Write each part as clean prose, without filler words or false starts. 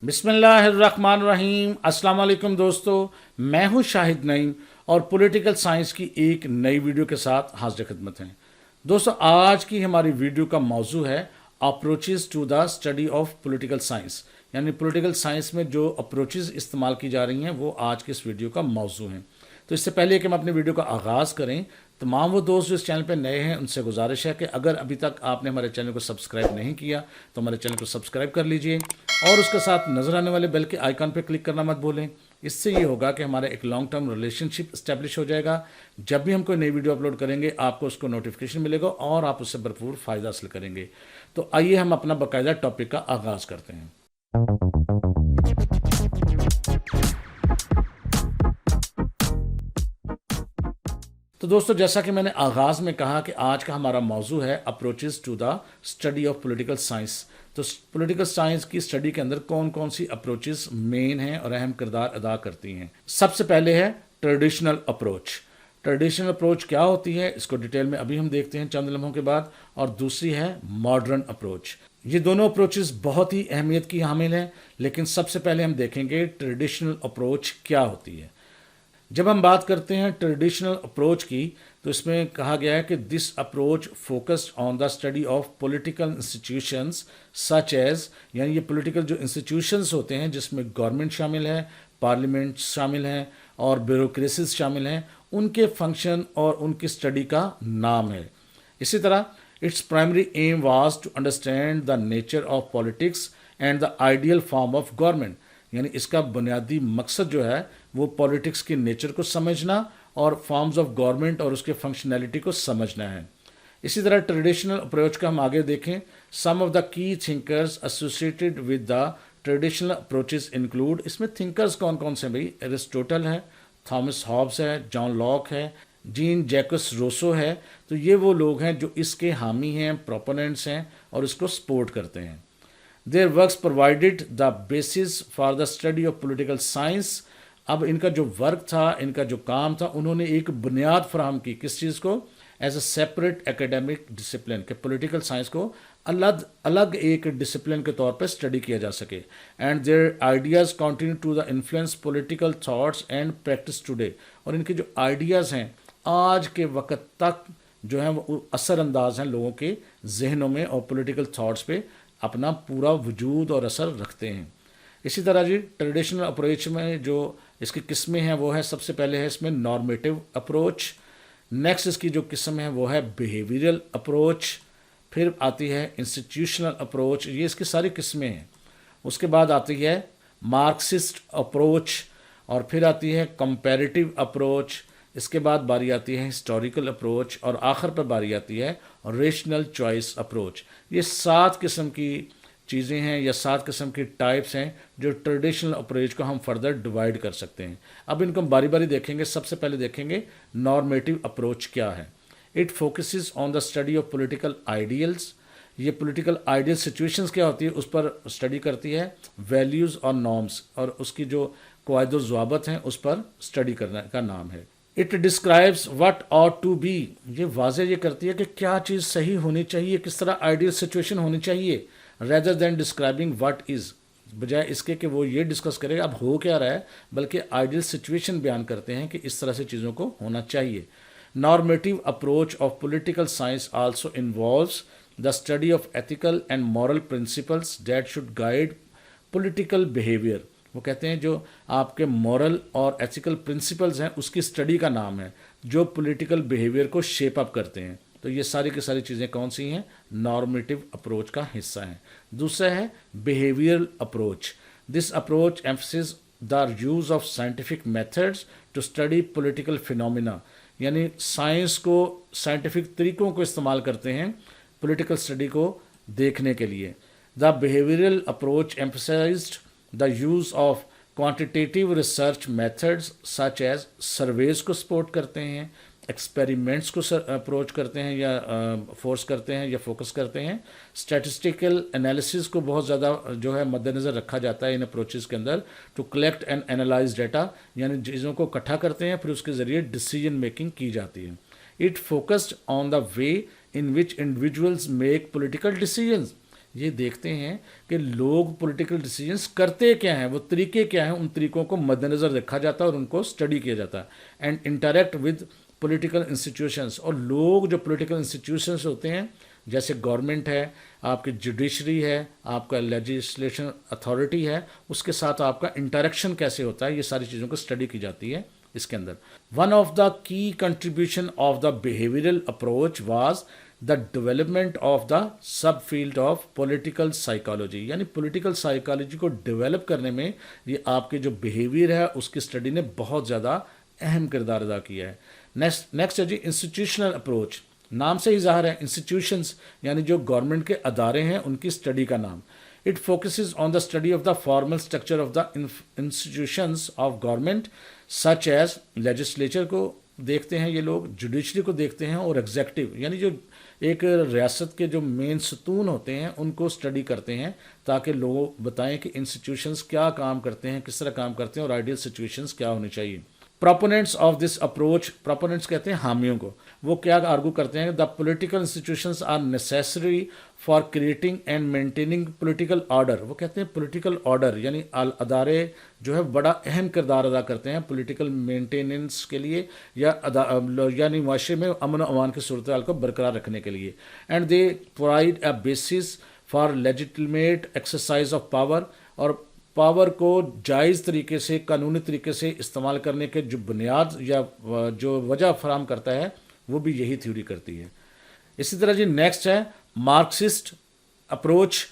बिस्मिल्लाहिर्रहमानिर्रहीम। अस्सलाम वालेकुम दोस्तों, मैं हूं शाहिद नईम और पॉलिटिकल साइंस की एक नई वीडियो के साथ हाजिर खिदमत हैं। दोस्तों, आज की हमारी वीडियो का मौजू है approaches to the study of political science, यानी पॉलिटिकल साइंस में जो अप्रोचेस इस्तेमाल की जा रही हैं वो आज के इस वीडियो का मौजू है। तो इससे पहले कि हम अपने वीडियो का आगाज़ करें, तमाम वो दोस्त जो इस चैनल पर नए हैं उनसे गुजारिश है कि अगर अभी तक आपने हमारे चैनल को सब्सक्राइब नहीं किया तो हमारे चैनल को सब्सक्राइब कर लीजिए और उसके साथ नज़र आने वाले बेल के आइकन पर क्लिक करना मत भूलें। इससे ये होगा कि हमारा एक लॉन्ग टर्म रिलेशनशिप इस्टेब्लिश हो जाएगा। जब भी हम कोई नई वीडियो अपलोड करेंगे आपको उसको नोटिफिकेशन मिलेगा और आप उससे भरपूर फ़ायदा हासिल करेंगे। तो आइए हम अपना बाकायदा टॉपिक का आगाज़ करते हैं। तो दोस्तों, जैसा कि मैंने आगाज़ में कहा कि आज का हमारा मौजू है approaches to the study of political science. तो पॉलिटिकल साइंस की स्टडी के अंदर कौन कौन सी अप्रोचेस मेन हैं और अहम किरदार अदा करती हैं। सबसे पहले है ट्रेडिशनल अप्रोच। ट्रेडिशनल अप्रोच क्या होती है इसको डिटेल में अभी हम देखते हैं चंद लम्हों के बाद। और दूसरी है मॉडर्न अप्रोच। ये दोनों अप्रोचेस बहुत ही अहमियत की हामिल हैं, लेकिन सबसे पहले हम देखेंगे ट्रेडिशनल अप्रोच क्या होती है। जब हम बात करते हैं ट्रेडिशनल अप्रोच की तो इसमें कहा गया है कि this approach focused on the study of political institutions such as, यानी ये पॉलिटिकल जो इंस्टीट्यूशंस होते हैं जिसमें गवर्नमेंट शामिल है, पार्लियामेंट शामिल हैं और ब्यूरोक्रेसीज शामिल हैं, उनके फंक्शन और उनकी स्टडी का नाम है। इसी तरह its primary aim was to understand the nature of politics and the ideal form of government, यानी इसका बुनियादी मकसद जो है वो पॉलिटिक्स के नेचर को समझना और फॉर्म्स ऑफ गवर्नमेंट और उसके फंक्शनैलिटी को समझना है। इसी तरह ट्रेडिशनल अप्रोच का हम आगे देखें। Some of the key thinkers associated with the traditional approaches include, इसमें थिंकर्स कौन कौन से भाई, एरिस्टोटल है, थॉमस हॉब्स है, जॉन लॉक है, जीन जैकस रोसो है। तो ये वो लोग हैं जो इसके हामी हैं, प्रोपोनेंट्स हैं और इसको सपोर्ट करते हैं। There works provided the basis for the study of political science. अब इनका जो वर्क था, इनका जो काम था, उन्होंने एक बुनियाद फराहम की किस चीज़ को, as a separate academic discipline, के पॉलिटिकल साइंस को अलग अलग एक डिसिप्लिन के तौर पर स्टडी किया जा सके। And their ideas continue to the influence political thoughts and practice today, और इनके जो आइडियाज़ हैं आज के वक्त तक जो हैं वो असरअंदाज हैं लोगों के जहनों में और पॉलिटिकल थॉट्स पे अपना पूरा वजूद और असर रखते हैं। इसी तरह जी ट्रेडिशनल अप्रोच में जो इसकी किस्में हैं वो है, सबसे पहले है इसमें नॉर्मेटिव अप्रोच, नेक्स्ट इसकी जो किस्म है वो है बिहेवियरल अप्रोच, फिर आती है इंस्टीट्यूशनल अप्रोच, ये इसकी सारी किस्में हैं। उसके बाद आती है मार्क्सिस्ट अप्रोच और फिर आती है कंपैरेटिव अप्रोच, इसके बाद बारी आती है हिस्टोरिकल अप्रोच और आखिर पर बारी आती है रेशनल चॉइस अप्रोच। ये 7 किस्म की चीज़ें हैं या 7 किस्म की टाइप्स हैं जो ट्रेडिशनल अप्रोच को हम फर्दर डिवाइड कर सकते हैं। अब इनको हम बारी बारी देखेंगे। सबसे पहले देखेंगे नॉर्मेटिव अप्रोच क्या है। It focuses on the study of political ideals. ये पॉलिटिकल आइडियल सिचुएशंस क्या होती है उस पर स्टडी करती है। वैल्यूज़ और नॉर्म्स और उसकी जो क़वाइद और ज़वाबत हैं उस पर स्टडी करने का नाम है। It describes what ought to be, ये वाज़ेह ये करती है कि क्या चीज़ सही होनी चाहिए, किस तरह आइडियल सिचुएशन होनी चाहिए, rather than describing what is, बजाय इसके कि वो ये डिस्कस करेगा अब हो क्या रहा है, बल्कि आइडियल सिचुएशन बयान करते हैं कि इस तरह से चीज़ों को होना चाहिए। Normative approach of political science also involves the study of ethical and moral principles that should guide political behaviour. वो कहते हैं जो आपके मॉरल और एथिकल प्रिंसिपल्स हैं उसकी स्टडी का नाम है जो पॉलिटिकल बिहेवियर को शेप अप करते हैं। तो ये सारी की सारी चीज़ें कौन सी हैं, नॉर्मेटिव अप्रोच का हिस्सा हैं। दूसरा है behavioural approach. This approach emphasis the use of scientific methods to study political phenomena, यानी साइंस को, साइंटिफिक तरीक़ों को इस्तेमाल करते हैं पॉलिटिकल स्टडी को देखने के लिए। The behavioural approach emphasised the use of quantitative research methods such as, surveys को सपोर्ट करते हैं, एक्सपेरिमेंट्स को अप्रोच करते हैं या फोर्स करते हैं या फोकस करते हैं। स्टैटिस्टिकल एनालिसिस को बहुत ज़्यादा जो है मद्देनज़र रखा जाता है इन अप्रोचेस के अंदर। To collect and analyse data, यानी चीज़ों को इकट्ठा करते हैं फिर उसके ज़रिए डिसीजन मेकिंग की जाती है। It focused on the way in which individuals make political decisions, یہ دیکھتے ہیں کہ لوگ پولیٹیکل ڈیسیجنس کرتے کیا ہیں، وہ طریقے کیا ہیں، ان طریقوں کو مد نظر رکھا جاتا ہے اور ان کو اسٹڈی کیا جاتا ہے. And interact with political institutions, اور لوگ جو پولیٹیکل انسٹیٹیوشنس ہوتے ہیں جیسے گورنمنٹ ہے، آپ کی جوڈیشری ہے، آپ کا لیجسلیشن اتھارٹی ہے، اس کے ساتھ آپ کا انٹریکشن کیسے ہوتا ہے، یہ ساری چیزوں کو اسٹڈی کی جاتی ہے اس کے اندر. ون آف دا کی contribution of the behavioural approach was the development of the sub field of political psychology, یعنی پولیٹیکل سائیکالوجی کو ڈیولپ کرنے میں یہ آپ کے جو بیہیویئر ہے اس کی اسٹڈی نے بہت زیادہ اہم کردار ادا کیا ہے. نیکسٹ ہے جی انسٹیٹیوشنل اپروچ. نام سے ہی ظاہر ہے، انسٹیٹیوشنز یعنی جو گورنمنٹ کے ادارے ہیں ان کی اسٹڈی کا نام. It focuses on the study of the formal structure of the institutions of government such as legislature کو دیکھتے ہیں یہ لوگ، جوڈیشری کو دیکھتے ہیں، اور ایگزیکٹو یعنی جو ایک ریاست کے جو مین ستون ہوتے ہیں ان کو اسٹڈی کرتے ہیں تاکہ لوگ بتائیں کہ انسٹیٹیوشنز کیا کام کرتے ہیں، کس طرح کام کرتے ہیں، اور آئیڈیل سچویشنز کیا ہونی چاہیے. پروپوننٹس آف دس اپروچ، پروپوننٹس کہتے ہیں حامیوں کو، وہ کیا آرگو کرتے ہیں، the political institutions are necessary for creating and maintaining political order. وہ کہتے ہیں پولیٹیکل آرڈر یعنی ادارے جو ہے بڑا اہم کردار ادا کرتے ہیں پولیٹیکل مینٹیننس کے لیے، یا یعنی معاشرے میں امن و امان کی صورتحال کو برقرار رکھنے کے لیے. And they provide a basis for legitimate exercise of power, اور پاور کو جائز طریقے سے، قانونی طریقے سے استعمال کرنے کے جو بنیاد یا جو وجہ فراہم کرتا ہے وہ بھی یہی تھیوری کرتی ہے. اسی طرح جی نیکسٹ ہے مارکسسٹ اپروچ.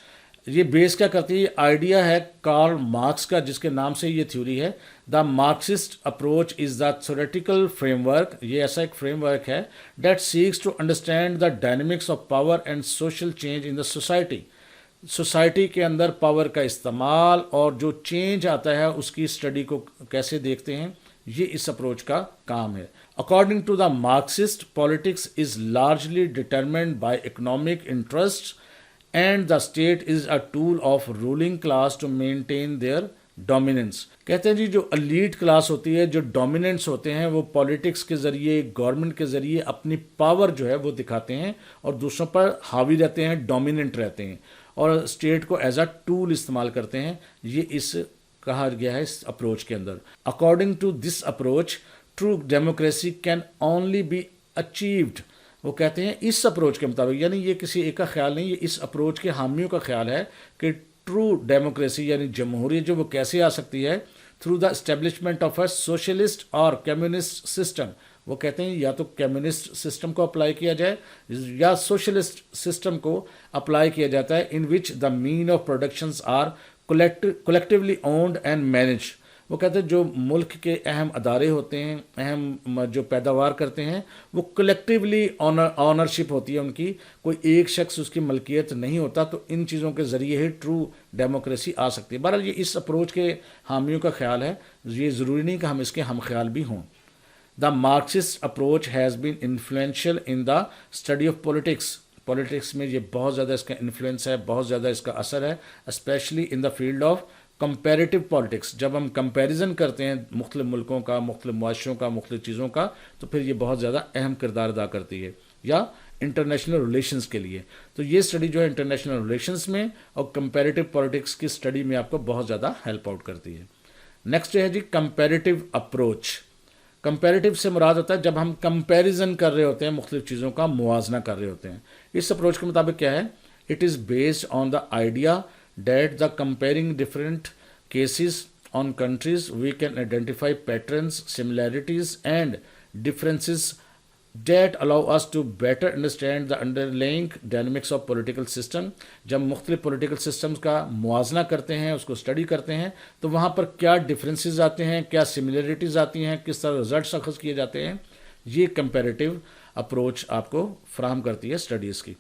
یہ بیس کیا کرتی ہے، آئیڈیا ہے کارل مارکس کا جس کے نام سے یہ تھیوری ہے. The Marxist approach is the theoretical framework, یہ ایسا ایک فریم ورک ہے that seeks to understand the dynamics of power and social change in the society. Society کے اندر پاور کا استعمال اور جو چینج آتا ہے اس کی اسٹڈی کو کیسے دیکھتے ہیں، یہ اس اپروچ کا کام ہے. According to the Marxist, politics is largely determined by economic interest and the state is a tool of ruling class to maintain their dominance. کہتے ہیں جی جو الیٹ کلاس ہوتی ہے، جو ڈومیننٹس ہوتے ہیں، وہ پالیٹکس کے ذریعے، گورنمنٹ کے ذریعے اپنی پاور جو ہے وہ دکھاتے ہیں اور دوسروں پر حاوی رہتے ہیں، ڈومیننٹ رہتے ہیں، اور اسٹیٹ کو ایز اے ٹول استعمال کرتے ہیں. یہ اس کہا گیا ہے اس اپروچ کے اندر. According to this approach true democracy can only be achieved. وہ کہتے ہیں اس اپروچ کے مطابق، یعنی یہ کسی ایک کا خیال نہیں، یہ اس اپروچ کے حامیوں کا خیال ہے کہ ٹرو ڈیموکریسی یعنی جمہوریت جو وہ کیسے آ سکتی ہے، through the establishment of a socialist اور کمیونسٹ سسٹم. وہ کہتے ہیں یا تو کمیونسٹ سسٹم کو اپلائی کیا جائے یا سوشلسٹ سسٹم کو اپلائی کیا جاتا ہے، in which the means of productions are collectively owned and manage. وہ کہتے ہیں جو ملک کے اہم ادارے ہوتے ہیں، اہم جو پیداوار کرتے ہیں، وہ کلیکٹیولی آنرشپ ہوتی ہے ان کی، کوئی ایک شخص اس کی ملکیت نہیں ہوتا. تو ان چیزوں کے ذریعے ہی ٹرو ڈیموکریسی آ سکتی ہے. بہرحال یہ اس اپروچ کے حامیوں کا خیال ہے، یہ ضروری نہیں کہ ہم اس کے ہم خیال بھی ہوں. The Marxist approach has been influential in the study of politics. Politics میں یہ بہت زیادہ اس کا انفلوئنس ہے، بہت زیادہ اس کا اثر ہے، especially in the field of comparative politics. جب ہم کمپیریزن کرتے ہیں مختلف ملکوں کا، مختلف معاشروں کا، مختلف چیزوں کا، تو پھر یہ بہت زیادہ اہم کردار ادا کرتی ہے. یا انٹرنیشنل ریلیشنز کے لیے تو یہ اسٹڈی جو ہے انٹرنیشنل ریلیشنز میں اور کمپیریٹیو پالیٹکس کی اسٹڈی میں آپ کو بہت زیادہ ہیلپ آؤٹ کرتی ہے. نیکسٹ ہے جی کمپیریٹیو اپروچ. کمپیریٹیو سے مراد ہوتا ہے جب ہم کمپیریزن کر رہے ہوتے ہیں، مختلف چیزوں کا موازنہ کر رہے ہوتے ہیں. اس اپروچ کے مطابق کیا ہے، it is based on the idea that the comparing different cases on countries we can identify patterns, similarities and differences that allow us to better understand the underlying dynamics of political system. جب مختلف political systems کا موازنہ کرتے ہیں، اس کو study کرتے ہیں، تو وہاں پر کیا ڈفرینسز آتے ہیں، کیا سملیرٹیز آتی ہیں، کس طرح رزلٹس اخذ کیے جاتے ہیں. یہ کمپیریٹیو اپروچ آپ کو فراہم کرتی ہے اسٹڈیز کی.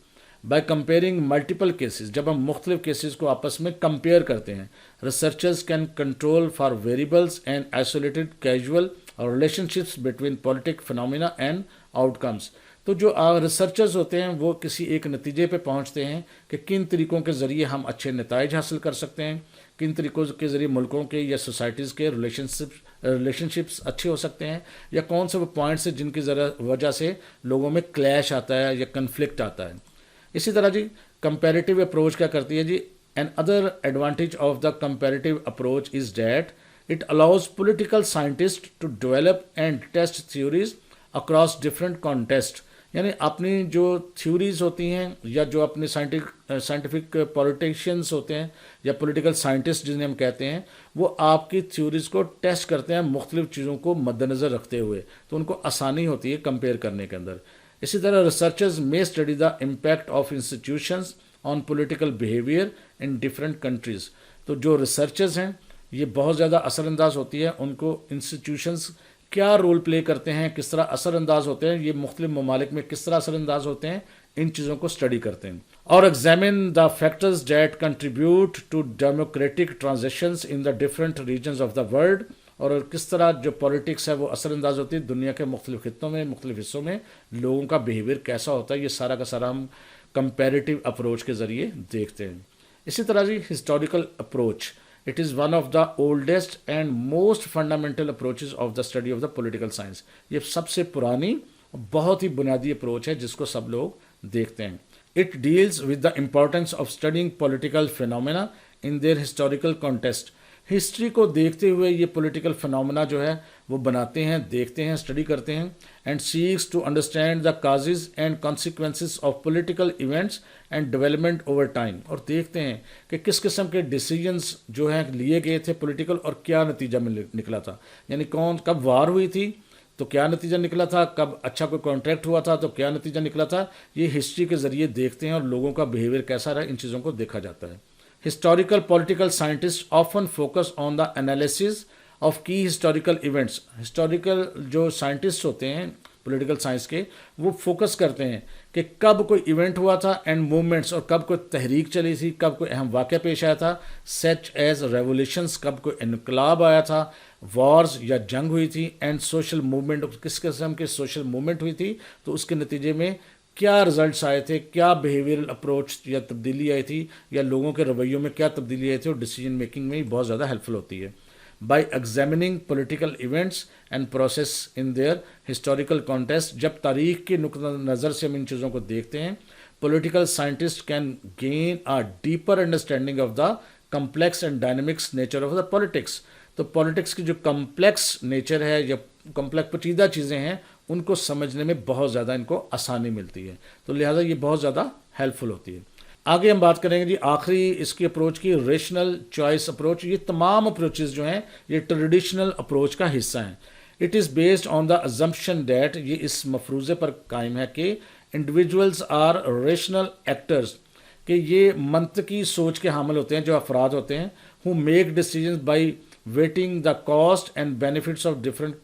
بائی کمپیئرنگ ملٹیپل کیسز، جب ہم مختلف کیسز کو آپس میں کمپیئر کرتے ہیں، researchers can control for variables and isolated causal relationships between politic phenomena and outcomes. تو جو ریسرچرز ہوتے ہیں وہ کسی ایک نتیجے پہ پہنچتے ہیں کہ کن طریقوں کے ذریعے ہم اچھے نتائج حاصل کر سکتے ہیں، کن طریقوں کے ذریعے ملکوں کے یا سوسائٹیز کے ریلیشن شپس اچھے ہو سکتے ہیں، یا کون سے وہ پوائنٹس ہیں جن کی وجہ سے لوگوں میں کلیش آتا ہے یا کنفلکٹ آتا ہے. اسی طرح جی कंपैरेटिव अप्रोच क्या करती है जी? Another advantage of the comparative approach is that it allows political scientist to develop and test theories across different contest. यानी अपनी जो थ्योरीज होती हैं या जो अपने साइंटिफिक पॉलिटिशियंस होते हैं या पॉलिटिकल साइंटिस्ट जिन्हें हम कहते हैं, वो आपकी थ्योरीज को टेस्ट करते हैं मुख्तलिफ चीज़ों को मद्देनज़र रखते हुए, तो उनको आसानी होती है कंपेयर करने के अंदर। इसी तरह researchers may study the impact of institutions on political behaviour in different countries. तो जो रिसर्चर्स हैं ये बहुत ज़्यादा असरअंदाज होती है, उनको इंस्टीट्यूशंस क्या रोल प्ले करते हैं, किस तरह असरअंदाज होते हैं, ये मुख्तलिफ ममालिक में किस तरह असरअंदाज होते हैं, इन चीज़ों को स्टडी करते हैं। और examine the factors that contribute to democratic transitions in the different regions of the world. और किस तरह जो पॉलिटिक्स है वो असरअंदाज होती है दुनिया के मुख्तलिफ खित्तों में, मुख्तलिफ हिस्सों में लोगों का बिहेवियर कैसा होता है, ये सारा का सारा हम कंपेरेटिव अप्रोच के ज़रिए देखते हैं। इसी तरह जी historical approach, it is one of the oldest and most fundamental approaches of the study of the political science। ये सबसे पुरानी बहुत ही बुनियादी अप्रोच है जिसको सब लोग देखते हैं। It deals with the importance of studying political phenomena in their historical context। History को देखते हुए ये पॉलिटिकल फिनोमेना जो है वो बनाते हैं, देखते हैं, स्टडी करते हैं। And seeks to understand the causes and consequences of political events and development over time. और देखते हैं कि किस किस्म के डिसीजंस जो हैं लिए गए थे पॉलिटिकल और क्या नतीजा में निकला था। यानी कौन कब वार हुई थी तो क्या नतीजा निकला था, कब अच्छा कोई कॉन्ट्रैक्ट हुआ था तो क्या नतीजा निकला था, ये हिस्ट्री के ज़रिए देखते हैं और लोगों का बिहेवियर कैसा रहा, इन चीज़ों को देखा जाता है। Historical political scientists often focus on the analysis of key historical events। historical जो साइंटिस्ट होते हैं पॉलिटिकल साइंस के, वो फोकस करते हैं कि कब कोई इवेंट हुआ था एंड मूवमेंट्स, और कब कोई तहरीक चली थी, कब कोई अहम वाक़या पेश आया था, सच एज रेवोल्यूशंस, कब कोई इनकलाब आया था, वॉर्स या जंग हुई थी, एंड सोशल मूवमेंट, किस किस्म के सोशल मूवमेंट हुई थी, तो उसके नतीजे में क्या रिजल्ट्स आए थे, क्या बिहेवियरल अप्रोच या तब्दीली आई थी, या लोगों के रवैयों में क्या तब्दीली आई थी, और डिसीजन मेकिंग में बहुत ज़्यादा हेल्पफुल होती है। Bye examining political events and process in their historical contest, जब तारीख के नुक्ता नज़र से हम इन चीज़ों को देखते हैं, political scientist can gain a deeper understanding of the complex and dynamics nature of the politics. तो पॉलिटिक्स की जो कम्प्लेक्स नेचर है या कम्प्लेक्स पेचीदा चीज़ें हैं उनको समझने में बहुत ज़्यादा इनको आसानी मिलती है, तो लिहाजा ये बहुत ज़्यादा हेल्पफुल होती है। आगे हम बात करेंगे जी आखिरी इसकी अप्रोच की, रेशनल चॉइस अप्रोच। ये तमाम अप्रोचेस जो हैं ये ट्रेडिशनल अप्रोच का हिस्सा हैं। It is based on the assumption that, ये इस मफरूज़े पर कायम है कि इंडिविजुअल्स आर रेशनल एक्टर्स, कि ये मंतकी सोच के हामिल होते हैं जो अफराद होते हैं, who make decisions bye waiting the cost and benefits of different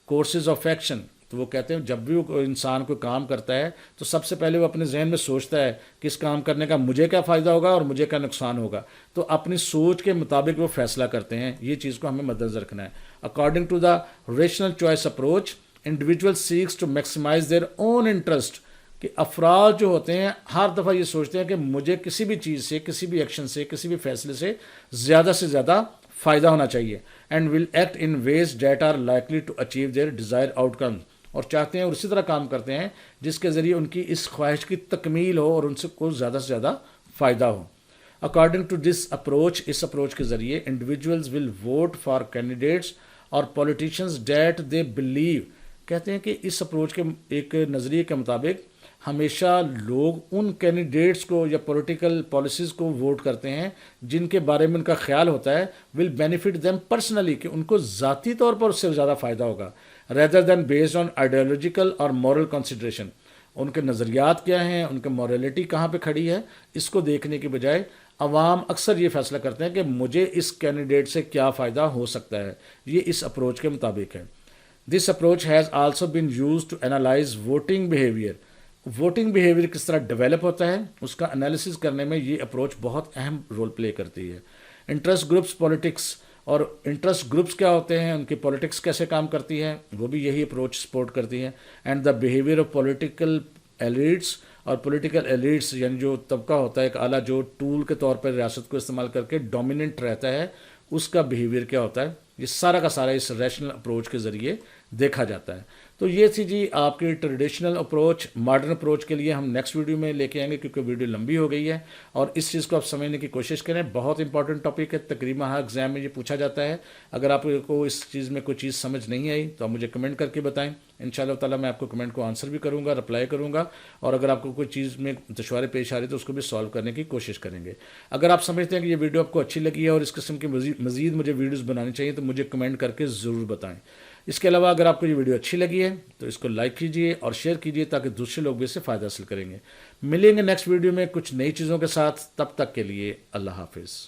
courses of action. तो वो कहते हैं जब भी वो इंसान कोई काम करता है तो सबसे पहले वो अपने जहन में सोचता है कि इस काम करने का मुझे क्या फ़ायदा होगा और मुझे क्या नुकसान होगा, तो अपनी सोच के मुताबिक वो फैसला करते हैं। ये चीज़ को हमें मद्देनजर रखना है। According to the rational choice approach, individual seeks to maximise their own interest, कि अफराद जो होते हैं हर दफ़ा ये सोचते हैं कि मुझे किसी भी चीज़ से, किसी भी एक्शन से, किसी भी फैसले से ज़्यादा फ़ायदा होना चाहिए, and will act in ways that are likely to achieve their desire outcome, और चाहते हैं और उसी तरह काम करते हैं जिसके ज़रिए उनकी इस ख्वाहिश की तकमील हो और उनसे को ज़्यादा से ज़्यादा फ़ायदा हो। अकॉर्डिंग टू दिस अप्रोच, इस अप्रोच के ज़रिए individuals will vote for candidates और पॉलिटिशियंस डैट दे बिलीव, कहते हैं कि इस अप्रोच के एक नज़रिए के मुताबिक हमेशा लोग उन कैंडिडेट्स को या पॉलिटिकल पॉलिसीज़ को वोट करते हैं जिनके बारे में उनका ख्याल होता है विल बेनिफिट देम पर्सनली, कि उनको ज़ाती तौर पर उससे ज़्यादा फ़ायदा होगा, rather than based on ideological और मॉरल कंसिडरेशन। उनके नज़रियात क्या हैं, उनकी मॉरलिटी कहाँ पे खड़ी है, इसको देखने के बजाय अवाम अक्सर ये फैसला करते हैं कि मुझे इस कैंडिडेट से क्या फ़ायदा हो सकता है। ये इस अप्रोच के मुताबिक है। This approach has also been used to analyse voting behaviour. Voting behaviour किस तरह डेवलप होता है उसका एनालिसिस करने में ये अप्रोच बहुत अहम रोल प्ले करती है। इंटरेस्ट ग्रुप्स पॉलिटिक्स, और इंटरेस्ट ग्रुप्स क्या होते हैं, उनकी पॉलिटिक्स कैसे काम करती है, वो भी यही अप्रोच सपोर्ट करती है। And the behaviour of political elites, और पॉलिटिकल एलिट्स यानी जो तबका होता है एक आला जो टूल के तौर पर रियासत को इस्तेमाल करके डोमिनेंट रहता है, उसका बिहेवियर क्या होता है, ये सारा का सारा इस रैशनल अप्रोच के ज़रिए دیکھا جاتا ہے. تو یہ تھی جی آپ کی ٹریڈیشنل اپروچ. ماڈرن اپروچ کے لیے ہم نیکسٹ ویڈیو میں لے کے آئیں گے کیونکہ ویڈیو لمبی ہو گئی ہے, اور اس چیز کو آپ سمجھنے کی کوشش کریں. بہت امپورٹنٹ ٹاپک ہے, تقریباً ہر ایگزام میں یہ پوچھا جاتا ہے. اگر آپ کو اس چیز میں کوئی چیز سمجھ نہیں آئی تو آپ مجھے کمنٹ کر کے بتائیں. ان شاء اللہ تعالیٰ میں آپ کو کمنٹ کو آنسر بھی کروں گا, رپلائی کروں گا, اور اگر آپ کو کوئی چیز میں دشواری پیش آ رہی ہے تو اس کو بھی سالو کرنے کی کوشش کریں گے. اگر آپ سمجھتے ہیں کہ یہ ویڈیو آپ کو اچھی لگی ہے اور اس قسم کی مزید مجھے ویڈیوز بنانی چاہیے تو مجھے کمنٹ کر کے ضرور بتائیں. اس کے علاوہ اگر آپ کو یہ ویڈیو اچھی لگی ہے تو اس کو لائک کیجیے اور شیئر کیجیے تاکہ دوسرے لوگ بھی اس سے فائدہ حاصل کریں گے. ملیں گے نیکسٹ ویڈیو میں کچھ نئی چیزوں کے ساتھ. تب تک کے لیے اللہ حافظ.